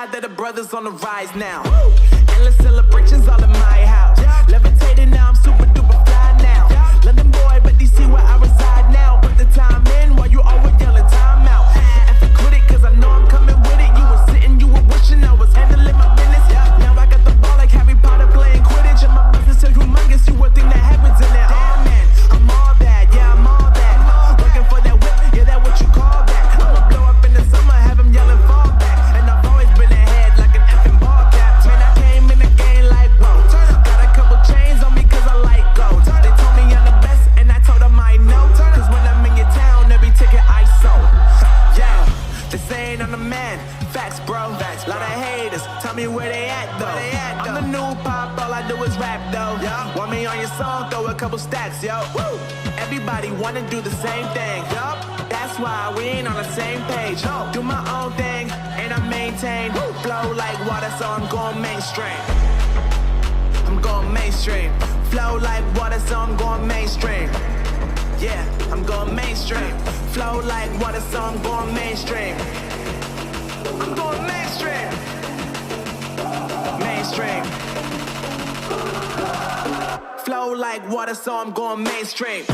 glad that the brothers on the rise now. Endless celebrations all in my house. Levitating now, I'm super duper fly now. London boy, but DC where I reside now. Put the time in while you always yelling time out. And if you quit it, cause I know I'm coming with it. You were sitting, you were wishing I was handling my business. Now I got the ball like Harry Potter playing Quidditch. And my business so humongous, you would think that happens in there. Oh man, I'm all that, yeah, I'm all that. Working for that whip, yeah, that what you call that. I'ma blow up in the summer, have him yelling fall back. And I've always been ahead like an effing ball cap. Man, I came in the game like, whoa. Got a couple chains on me cause I like gold. They told me I'm the best and I told them I know. Cause when I'm in your town, every ticket I sold. Yeah, they saying I'm the man. Facts, bro. Lot of haters, tell me where they at though. I'm the new pop, all I do is rap though. Want me on your song, throw a couple stacks, yo. Woo. Everybody wanna do the same thing. That's why we ain't on the same page. Do my own thing, and I maintain. Flow like water, so I'm going mainstream. I'm going mainstream. Flow like water, so I'm going mainstream. Yeah, I'm going mainstream. Flow like water, so I'm going mainstream. I'm going mainstream. Mainstream. Flow like water, so I'm going mainstream.